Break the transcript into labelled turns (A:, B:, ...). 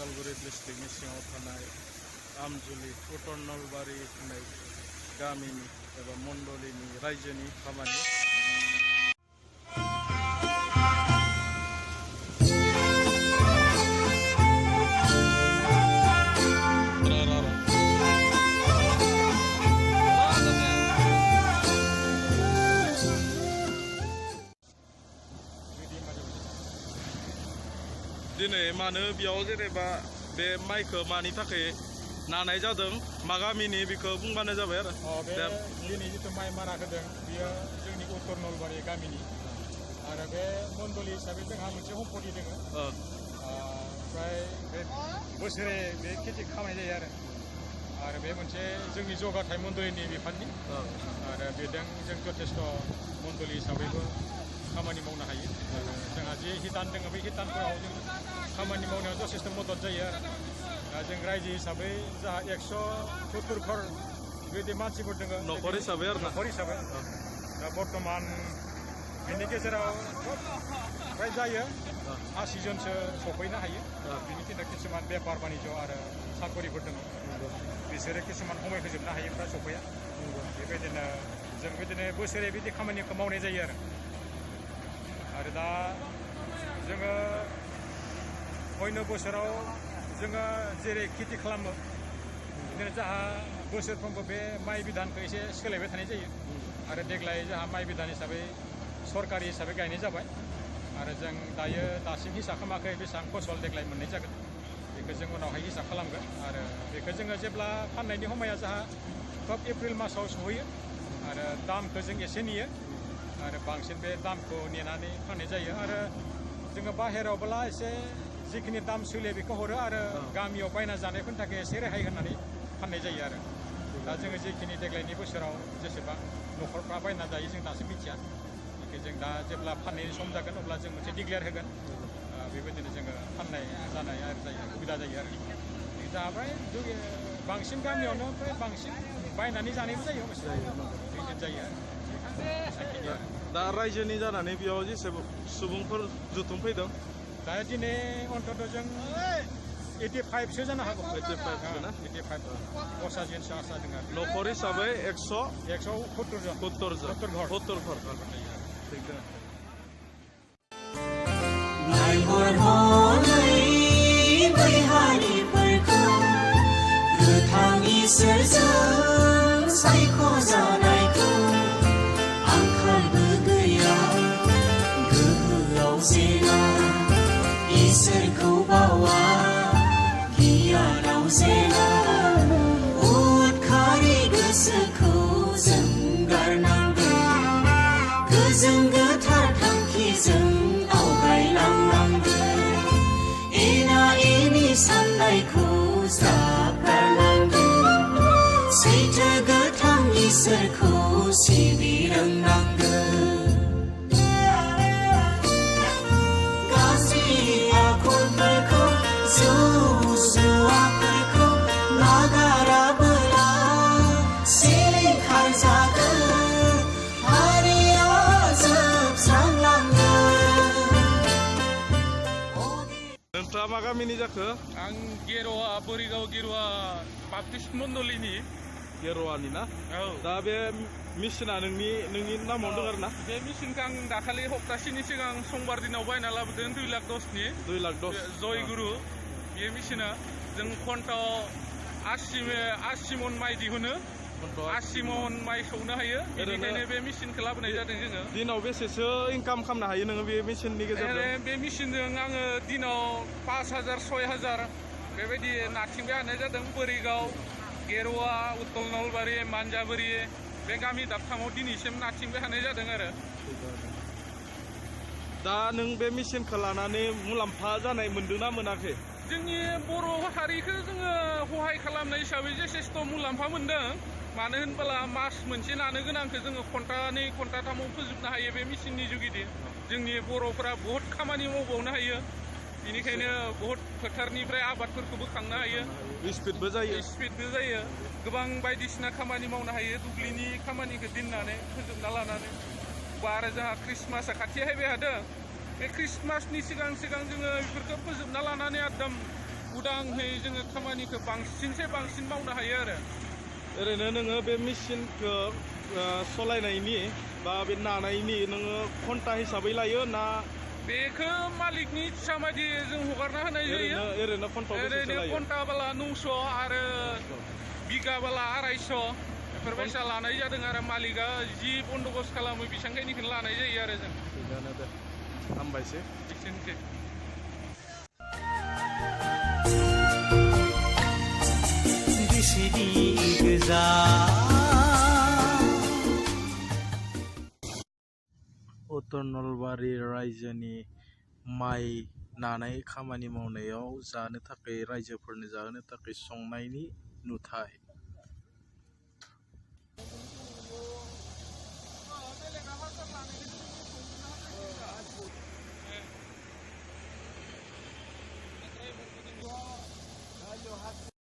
A: उदालगुरि डिस्ट्रिक्टनि सिङाव थानाय आमजुलि उत्तर नलबारि होननाय गामिनि एबा मण्डलिनि रायजोनि खामानि। दिनै मानो बेयाव जेनेबा बे माइखौ मानि थाखाय नानाय जादों मा गामिनि बेखौ बुंबानो जाबाय आरो।
B: बे दिनै जिथु माइ मारा होदों बेयो जोंनि उत्तर नलबारि गामिनि आरो बे मण्डलि हिसाबै जोंहा मोनसे सम्पति दङ। ओमफ्राय बे बोसोरे बे खेथि खालामनाय जायो आरो बे मोनसे जोंनि जौगाथाय मण्डलिनि बिफाननि आरो बेजों जों जथेस्थ' मण्डलि हिसाबैबो खामानि मावनो हायो। जोंहा जि हितान दङ बे हितानफोराव जों खामानि मावनायाव जथेस्थ' मदद जायो आरो दा जों रायजो हिसाबै जोंहा 170 घर बेबायदि मानसिफोर दङ
A: न'खर हिसाबै आरो
B: न'खर हिसाबै दा बर्थमान बिनि गेजेराव फ्राय जायो 80 जनसो सफैनो हायो। बिनि गेजेराव किसुमान बेफार बानिज्य आरो साखरिफोर दङ बिसोरो किसुमान समय होजोबनो हायो फ्राय सफैया। बेबायदिनो जों बिदिनो बोसोरे बिदि खामानिखौ मावनाय जायो आरो दा जोङो हयनो बोसोराव जोङो जेरै खेथि खालामो बिदिनो जोंहा बोसोरफ्रोमबो बे माइ बिधानखौ एसे सोलायबाय थानाय जायो आरो देग्लाय जोंहा माइ बिधान हिसाबै सरकारि हिसाबै गायनाय जाबाय आरो जों दासिम हिसाब खालामाखै बेसेबां फसल देग्लाय मोननाय जागोन बेखौ जों उनावहाय हिसाब खालामगोन आरो बेखौ जोङो जेब्ला फाननायनि समाया जोंहा खोब एप्रिल मासाव सहैयो आरो दामखौ जों एसे नेयो आरो बांसिन बे दामखौ नेनानै फाननाय जायो आरो जोङो बाहेरावब्ला एसे जिखिनि दाम सोलियो बेखौ हरो आरो गामियाव बायना जानायफोरनि थाखाय एसे रेहाय होनानै फाननाय जायो आरो दा जोङो जिखिनि देग्लायनि बोसोराव जेसेबां न'खरफ्रा बायना जायो जों दासो मिथिया। बेखौ जों दा जेब्ला फाननायनि सम जागोन अब्ला जों मोनसे डिक्लेयार होगोन बेबायदिनो जोङो फाननाय जानाय आरो जायो सुबिदा जायो आरो जाबाय बांसिन गामियावनो ओमफ्राय बांसिन बायनानै जानायबो जायो बिदिनो जायो आरो
A: दा रायजोनि जानानै बेयाव जेसे सुबुंफोर जुथुम फैदों
B: दा दिनै अन्तत जों 85सो जानो हागौ।
A: 85 ना
B: 85 पचाजिसो आसा दङ आरो
A: न'खर हिसाबै
B: 170 जन
A: 70 घर थिग दङ।
C: इसोरखौ बावा गियानाव जेना उदखारि गोसोखौ जों गारनांगोन गोजों गोथार थांखिजों आवगायलांनांगोन एना एनि साननायखौ ज्राब गारनांगोन सैथो गोथां इसोरखौ सिबिरोंनांगोन
A: नोंथाङा मा गामिनि जाखो?
D: आं गेरुवा बोरिगाव गेरुवा बाप्टिस्ट मण्डलिनि
A: गेरुवानि ना? दा बे मेसिना नोंनि नामाव दं आरो ना?
D: बे मेसिनखौ आं दाखालि सप्तासेनि सिगां समबार दिनाव बायना लाबोदों 2,10,000नि
A: 2,10,000
D: जयगुरु बे मेसिना जों घन्टायाव 80 मन माइ दिहुनो 80 मन माइ सौनो हायो बेनिखायनो बे मेसिनखौ लाबोनाय जादों जोङो।
A: दिनाव बेसेसो इनकाम खालामनो हायो नोङो बे मेसिननि गेजेरजों?
D: बे मेसिनजों आङो दिनाव 5,000 6,000 बेबायदि नारथिंबाय हानाय जादों। बोरिगाव गेरुवा उत्तर नलबारि मानजाबारि बे गामि दाबथामाव दिनैसिम नारथिंबाय हानाय जादों आरो
A: दा नों बे मेसिनखौ लानानै मुलाम्फा जानाय मोनदोंना मोनाखै?
D: जोंनि बर' हारिखौ जोङो सहाय खालामनाय हिसाबै जथेस्थ' मुलाम्फा मोनदों। मानो होनबोला मास मोनसे नानो गोनांखौ जोङो घन्टानै घन्टाथामाव फोजोबनो हायो बे मेसिननि जुगिदि जोंनि बर'फोरा बहुद खामानि मावबावनो हायो बेनिखायनो बहुद फोथारनिफ्राय आबादफोरखौ बोखांनो हायो
A: स्पिडबो
D: जायो गोबां बायदिसिना खामानि मावनो हायो दुब्लिनि खामानिखौ दोननानै फोजोबना लानानै आरो जोंहा ख्रिस्टमासआ खाथि फैबाय थादों बे ख्रिस्टमासनि सिगां जोङो बेफोरखौ फोजोबना लानानै एकदम उदांहै जोङो खामानिखौ बांसिनसे बांसिन मावनो हायो आरो
A: ओरैनो नोङो बे मेचिनखौ सालायनायनि बा बे नानायनि नोङो घन्टा हिसाबै लायो ना
D: बेखौ मालिकनि इच्छा बायदि जों हगारना होनाय जायो
A: ओरैनो घन्टा
D: ओरैनो घन्टाबाला 900 आरो बिगाबाला 250 बेफोरबायसा लानाय जादों आरो मालिकआ जि बन्द'बस्त खालामो बेसांखिनिखौनो लानाय जायो आरो जों
A: थिगानो दे हामबायसै
D: एसेनोसै
C: बिसिनि गोजा
A: उत्तर नलबारि रायजोनि माइ नानाय खामानि मावनायाव जानो थाखाय रायजोफोरनो जाहोनो थाखाय संनायनि नुथाय